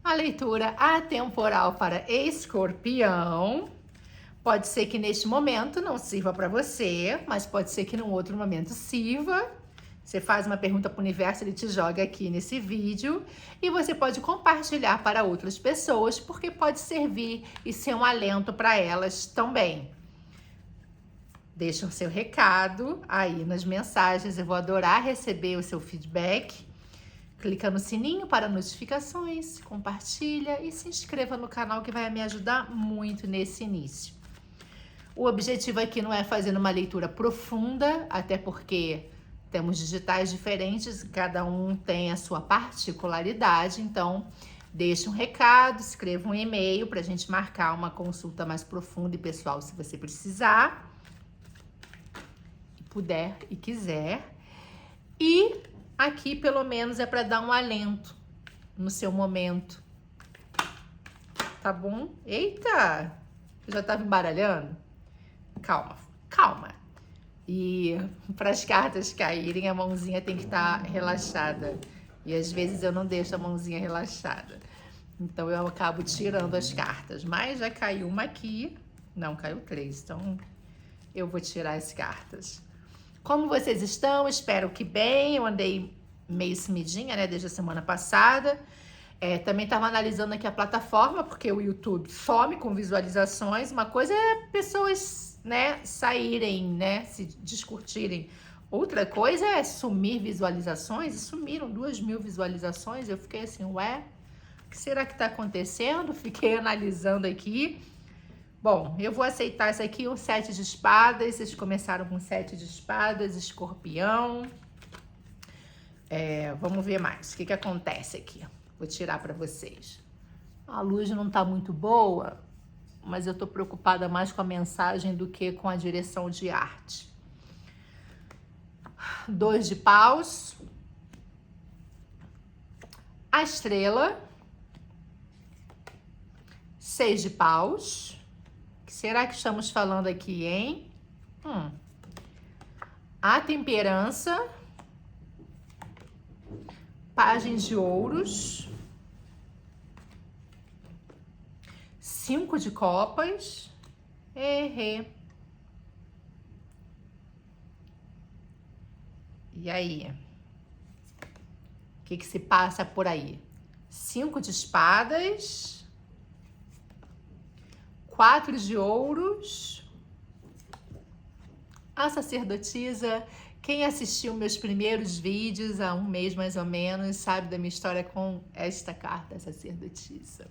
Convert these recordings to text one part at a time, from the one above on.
A leitura atemporal para Escorpião. Pode ser que neste momento não sirva para você, mas pode ser que num outro momento sirva. Você faz uma pergunta para o universo, ele te joga aqui nesse vídeo e você pode compartilhar para outras pessoas, porque pode servir e ser um alento para elas também. Deixa o seu recado aí nas mensagens, eu vou adorar receber o seu feedback. Clica no sininho para notificações, compartilha e se inscreva no canal que vai me ajudar muito nesse início. O objetivo aqui não é fazer uma leitura profunda, até porque temos digitais diferentes, cada um tem a sua particularidade, então deixe um recado, escreva um e-mail para a gente marcar uma consulta mais profunda e pessoal se você precisar, e puder e quiser. E aqui pelo menos é para dar um alento no seu momento, tá bom? Eita, eu já estava embaralhando? Calma, calma. E para as cartas caírem, a mãozinha tem que estar relaxada. E às vezes eu não deixo a mãozinha relaxada. Então eu acabo tirando as cartas. Mas já caiu uma aqui. Não, caiu 3. Então eu vou tirar as cartas. Como vocês estão? Espero que bem. Eu andei meio sumidinha, né? Desde a semana passada. Também estava analisando aqui a plataforma, porque o YouTube some com visualizações. Uma coisa é pessoas, né, saírem, né, se discutirem. Outra coisa é sumir visualizações. E sumiram 2.000 visualizações. Eu fiquei assim, ué, o que será que está acontecendo? Fiquei analisando aqui. Bom, eu vou aceitar isso aqui, o 7 de espadas. Vocês começaram com 7 de espadas, escorpião. Vamos ver mais. O que acontece aqui? Vou tirar para vocês. A luz não tá muito boa, mas eu tô preocupada mais com a mensagem do que com a direção de arte. 2 de paus. A estrela. 6 de paus. O que será que estamos falando aqui, hein? A temperança. Pajem de ouros. 5 de copas. Errei. E aí? O que se passa por aí? 5 de espadas. 4 de ouros. A sacerdotisa. Quem assistiu meus primeiros vídeos há um mês mais ou menos sabe da minha história com esta carta, a sacerdotisa.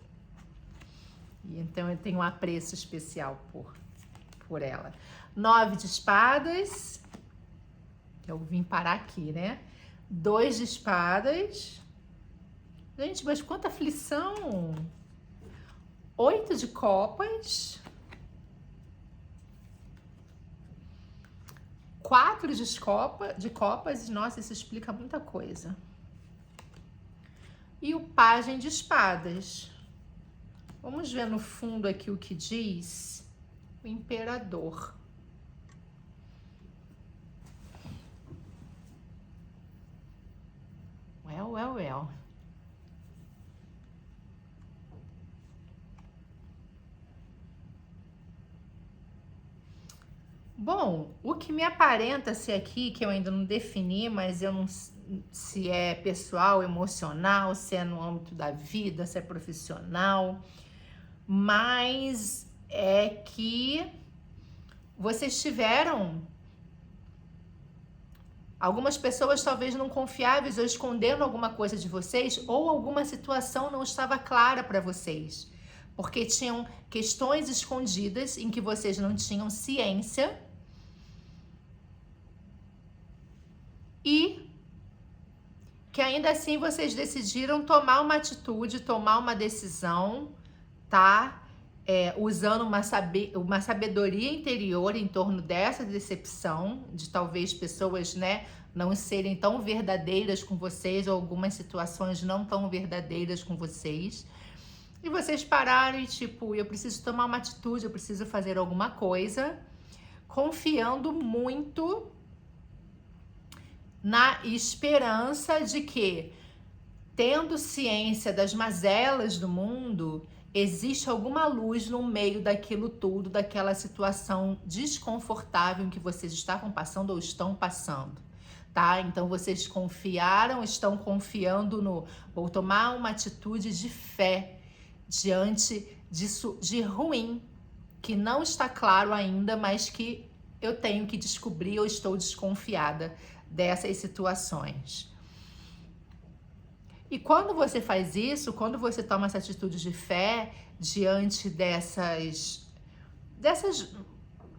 E então eu tenho um apreço especial por ela. 9 de espadas. Eu vim parar aqui, né? 2 de espadas. Gente, mas quanta aflição! 8 de copas. 4 de copas. Nossa, isso explica muita coisa. E o pajem de espadas. Vamos ver no fundo aqui o que diz o imperador. Well. Bom, o que me aparenta ser aqui, que eu ainda não defini, mas eu não se é pessoal, emocional, se é no âmbito da vida, se é profissional, mas é que vocês tiveram algumas pessoas talvez não confiáveis ou escondendo alguma coisa de vocês, ou alguma situação não estava clara para vocês, porque tinham questões escondidas em que vocês não tinham ciência e que ainda assim vocês decidiram tomar uma atitude, tomar uma decisão, tá? Usando uma sabedoria interior em torno dessa decepção, de talvez pessoas, né, não serem tão verdadeiras com vocês, ou algumas situações não tão verdadeiras com vocês. E vocês pararam e tipo, eu preciso tomar uma atitude, eu preciso fazer alguma coisa, confiando muito na esperança de que tendo ciência das mazelas do mundo, existe alguma luz no meio daquilo tudo, daquela situação desconfortável em que vocês estavam passando ou estão passando, tá? Então vocês confiaram, estão confiando no vou tomar uma atitude de fé diante disso de ruim, que não está claro ainda, mas que eu tenho que descobrir, eu estou desconfiada dessas situações. E quando você faz isso, quando você toma essa atitude de fé diante dessas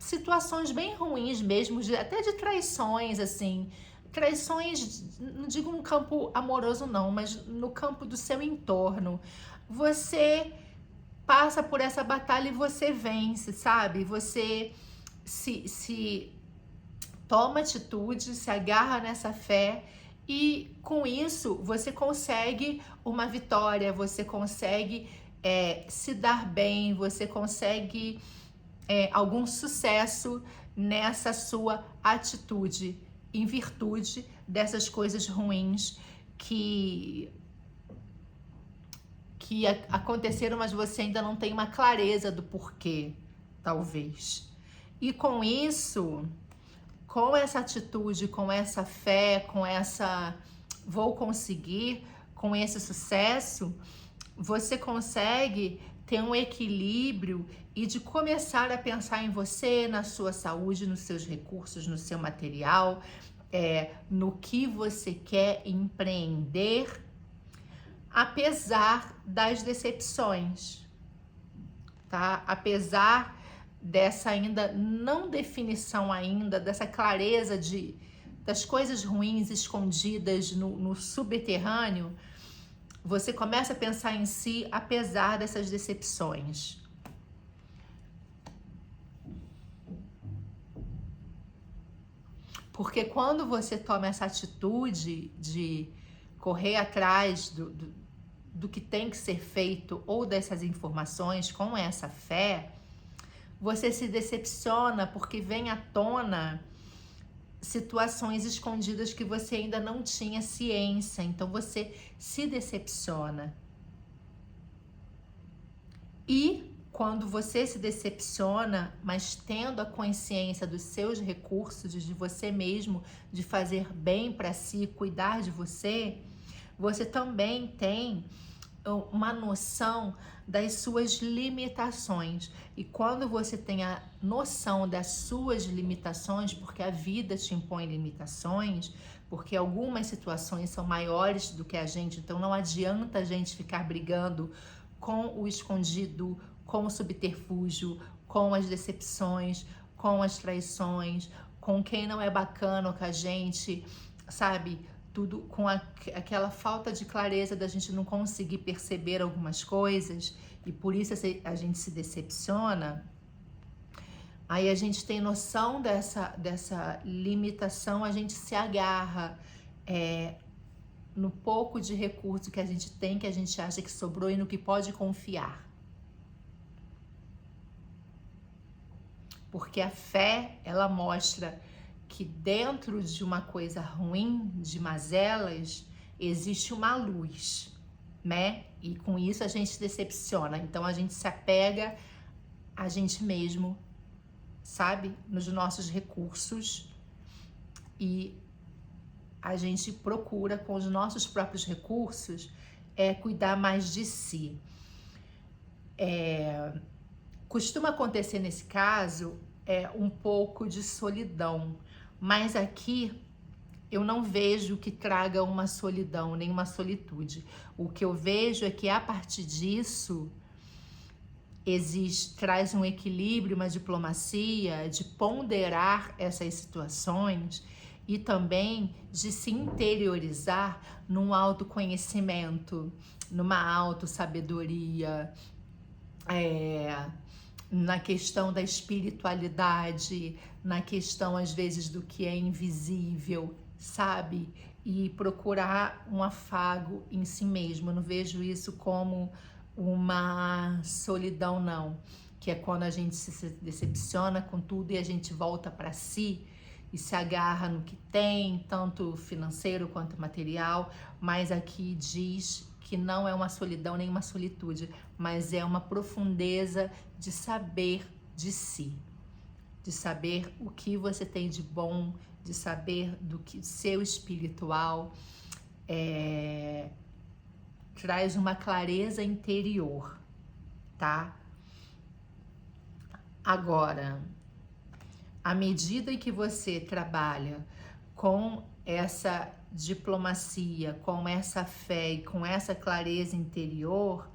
situações bem ruins mesmo, até de traições, assim, traições, não digo no campo amoroso não, mas no campo do seu entorno, você passa por essa batalha e você vence, sabe? Você se toma atitude, se agarra nessa fé e com isso você consegue uma vitória, você consegue se dar bem, você consegue algum sucesso nessa sua atitude, em virtude dessas coisas ruins que aconteceram, mas você ainda não tem uma clareza do porquê, talvez. E com isso, com essa atitude, com essa fé, com essa vou conseguir, com esse sucesso, você consegue ter um equilíbrio e de começar a pensar em você, na sua saúde, nos seus recursos, no seu material, no que você quer empreender, apesar das decepções, tá? Apesar dessa ainda não definição ainda, dessa clareza das coisas ruins escondidas no subterrâneo, você começa a pensar em si apesar dessas decepções. Porque quando você toma essa atitude de correr atrás do que tem que ser feito ou dessas informações com essa fé, você se decepciona porque vem à tona situações escondidas que você ainda não tinha ciência, então você se decepciona. E quando você se decepciona, mas tendo a consciência dos seus recursos, de você mesmo, de fazer bem para si, cuidar de você, você também tem uma noção das suas limitações. E quando você tem a noção das suas limitações, porque a vida te impõe limitações, porque algumas situações são maiores do que a gente, então não adianta a gente ficar brigando com o escondido, com o subterfúgio, com as decepções, com as traições, com quem não é bacana com a gente, sabe? Tudo com aquela falta de clareza da gente não conseguir perceber algumas coisas e por isso a gente se decepciona. Aí a gente tem noção dessa limitação, a gente se agarra no pouco de recurso que a gente tem, que a gente acha que sobrou e no que pode confiar. Porque a fé, ela mostra que dentro de uma coisa ruim, de mazelas, existe uma luz, né? E com isso a gente se decepciona. Então a gente se apega a gente mesmo, sabe? Nos nossos recursos. E a gente procura, com os nossos próprios recursos, cuidar mais de si. Costuma acontecer nesse caso um pouco de solidão. Mas aqui eu não vejo que traga uma solidão, nem uma solitude. O que eu vejo é que a partir disso traz um equilíbrio, uma diplomacia de ponderar essas situações e também de se interiorizar num autoconhecimento, numa autossabedoria, na questão da espiritualidade, na questão às vezes do que é invisível, sabe? E procurar um afago em si mesmo. Eu não vejo isso como uma solidão, não. Que é quando a gente se decepciona com tudo e a gente volta para si, e se agarra no que tem, tanto financeiro quanto material, mas aqui diz que não é uma solidão nem uma solitude, mas é uma profundeza de saber de si, de saber o que você tem de bom, de saber do que seu espiritual traz uma clareza interior, tá? Agora, à medida que você trabalha com essa diplomacia, com essa fé e com essa clareza interior,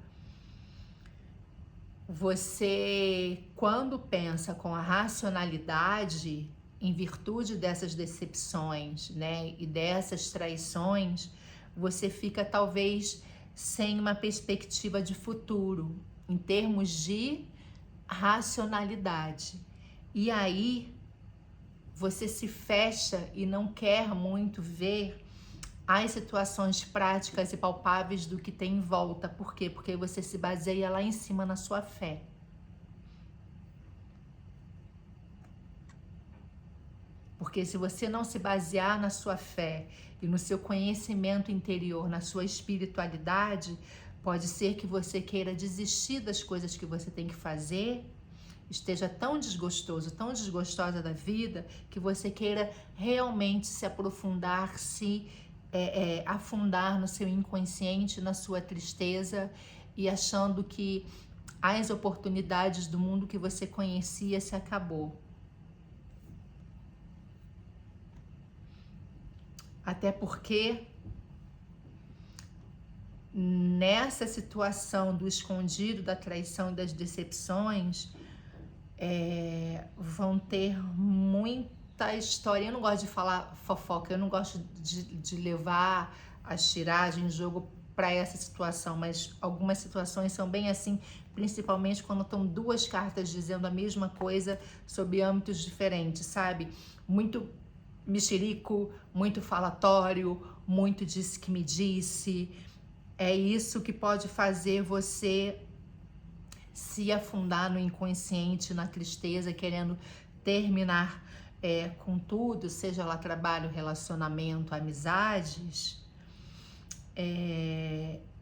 você, quando pensa com a racionalidade, em virtude dessas decepções, né, e dessas traições, você fica talvez sem uma perspectiva de futuro, em termos de racionalidade. E aí você se fecha e não quer muito ver as situações práticas e palpáveis do que tem em volta. Por quê? Porque você se baseia lá em cima na sua fé. Porque se você não se basear na sua fé e no seu conhecimento interior, na sua espiritualidade, pode ser que você queira desistir das coisas que você tem que fazer, esteja tão desgostoso, tão desgostosa da vida, que você queira realmente se aprofundar, afundar no seu inconsciente, na sua tristeza e achando que as oportunidades do mundo que você conhecia se acabou. Até porque nessa situação do escondido, da traição e das decepções, vão ter muita história. Eu não gosto de falar fofoca, eu não gosto de levar as tiragens, jogo para essa situação, mas algumas situações são bem assim, principalmente quando estão duas cartas dizendo a mesma coisa sob âmbitos diferentes, sabe? Muito mexerico, muito falatório, muito disse que me disse. É isso que pode fazer você se afundar no inconsciente, na tristeza, querendo terminar com tudo, seja lá trabalho, relacionamento, amizades,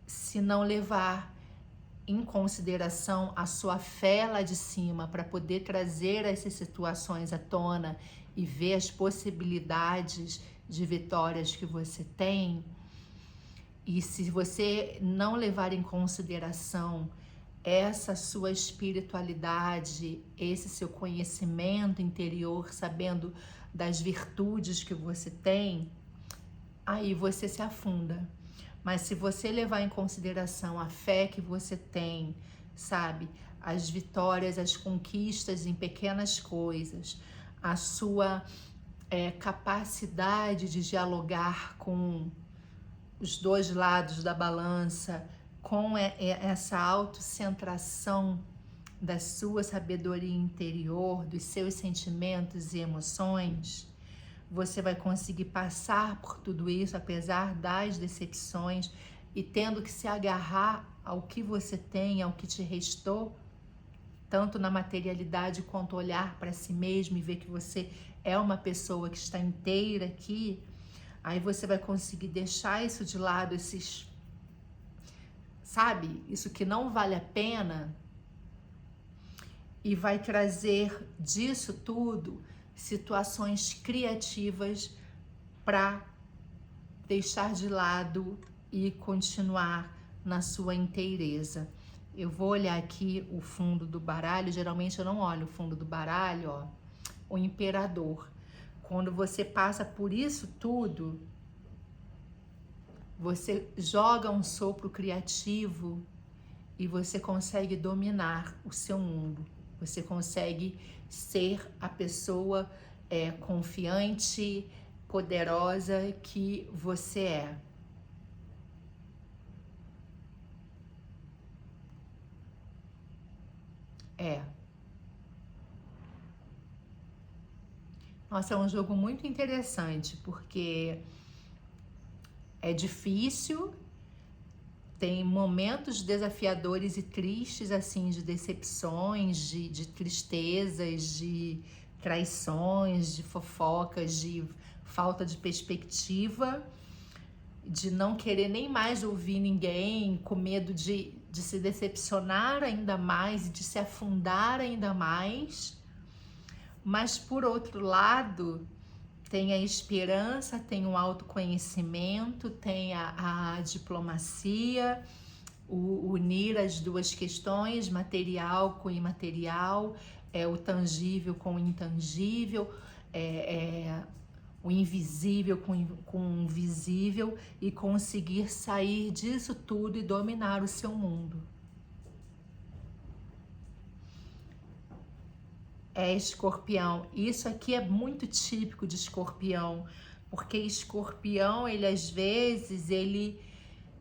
se não levar em consideração a sua fé lá de cima para poder trazer essas situações à tona e ver as possibilidades de vitórias que você tem. E se você não levar em consideração essa sua espiritualidade, esse seu conhecimento interior, sabendo das virtudes que você tem, aí você se afunda. Mas se você levar em consideração a fé que você tem, sabe, as vitórias, as conquistas em pequenas coisas, a sua capacidade de dialogar com os dois lados da balança, com essa autocentração da sua sabedoria interior, dos seus sentimentos e emoções, você vai conseguir passar por tudo isso, apesar das decepções, e tendo que se agarrar ao que você tem, ao que te restou, tanto na materialidade quanto olhar para si mesmo e ver que você é uma pessoa que está inteira aqui. Aí você vai conseguir deixar isso de lado, sabe, isso que não vale a pena, e vai trazer disso tudo situações criativas para deixar de lado e continuar na sua inteireza. Eu vou olhar aqui o fundo do baralho, geralmente eu não olho o fundo do baralho, ó, o imperador. Quando você passa por isso tudo, você joga um sopro criativo e você consegue dominar o seu mundo. Você consegue ser a pessoa confiante, poderosa que você é. Nossa, é um jogo muito interessante, porque é difícil, tem momentos desafiadores e tristes, assim, de decepções, de tristezas, de traições, de fofocas, de falta de perspectiva, de não querer nem mais ouvir ninguém, com medo de se decepcionar ainda mais e de se afundar ainda mais. Mas, por outro lado, tem a esperança, tem o autoconhecimento, tem a diplomacia, o unir as duas questões, material com imaterial, o tangível com o intangível, o invisível com o visível, e conseguir sair disso tudo e dominar o seu mundo. Escorpião, isso aqui é muito típico de Escorpião, porque Escorpião, ele às vezes, ele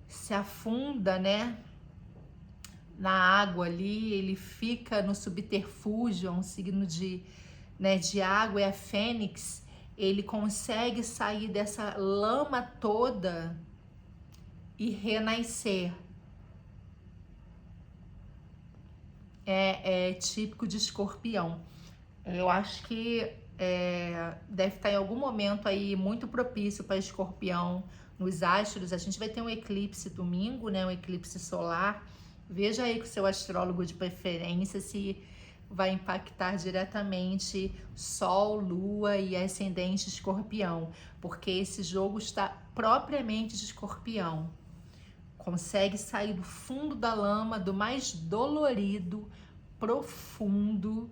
se afunda, né, na água ali, ele fica no subterfúgio, é um signo de água, é a Fênix, ele consegue sair dessa lama toda e renascer. É típico de Escorpião. Eu acho que deve estar em algum momento aí muito propício para Escorpião nos astros. A gente vai ter um eclipse domingo, né? Um eclipse solar. Veja aí com o seu astrólogo de preferência se vai impactar diretamente Sol, Lua e ascendente Escorpião, porque esse jogo está propriamente de Escorpião. Consegue sair do fundo da lama, do mais dolorido, profundo,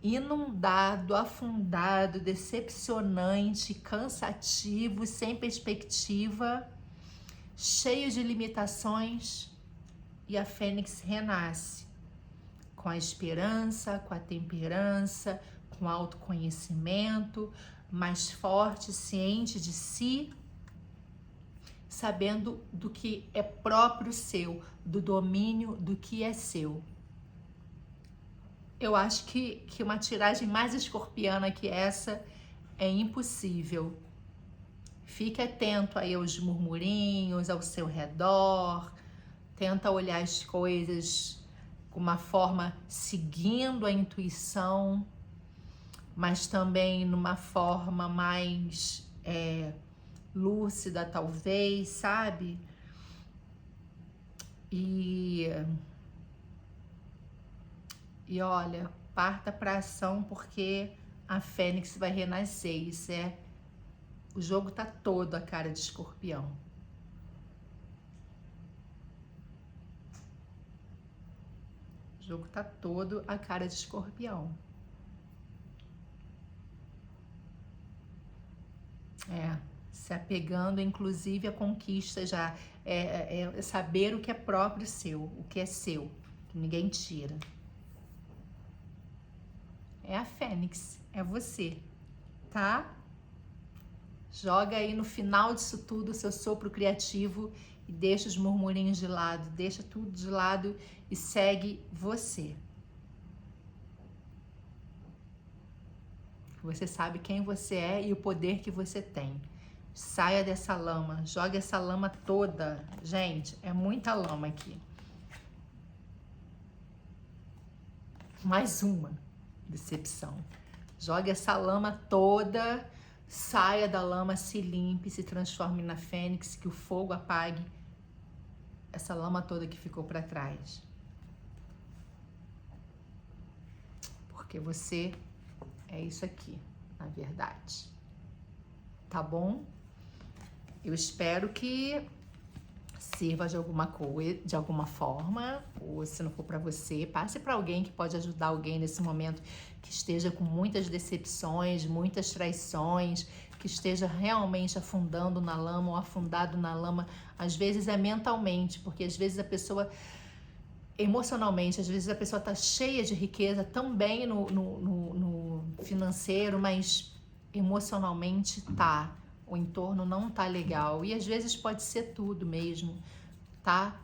inundado, afundado, decepcionante, cansativo, sem perspectiva, cheio de limitações, e a Fênix renasce com a esperança, com a temperança, com o autoconhecimento, mais forte, ciente de si, sabendo do que é próprio seu, do domínio do que é seu. Eu acho que uma tiragem mais escorpiana que essa é impossível. Fique atento aí aos murmurinhos ao seu redor, tenta olhar as coisas com uma forma seguindo a intuição, mas também numa forma mais lúcida, talvez, sabe? E olha, parta para ação, porque a Fênix vai renascer. Isso o jogo tá todo a cara de Escorpião. O jogo tá todo a cara de Escorpião. Se apegando, inclusive, a conquista já. Saber o que é próprio seu, o que é seu, que ninguém tira. É a Fênix, é você, tá? Joga aí no final disso tudo o seu sopro criativo e deixa os murmurinhos de lado, deixa tudo de lado e segue você. Você sabe quem você é e o poder que você tem. Saia dessa lama, joga essa lama toda. Gente, é muita lama aqui. Mais uma decepção. Joga essa lama toda, saia da lama, se limpe, se transforme na Fênix, que o fogo apague essa lama toda que ficou para trás. Porque você é isso aqui, na verdade. Tá bom? Eu espero que sirva de alguma coisa, de alguma forma, ou se não for para você, passe para alguém que pode ajudar alguém nesse momento que esteja com muitas decepções, muitas traições, que esteja realmente afundando na lama ou afundado na lama. Às vezes é mentalmente, porque às vezes a pessoa, emocionalmente, às vezes a pessoa está cheia de riqueza também no financeiro, mas emocionalmente tá. O entorno não tá legal. E às vezes pode ser tudo mesmo, tá?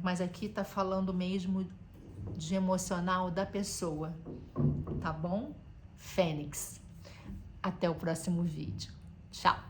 Mas aqui tá falando mesmo de emocional da pessoa, tá bom? Fênix. Até o próximo vídeo. Tchau!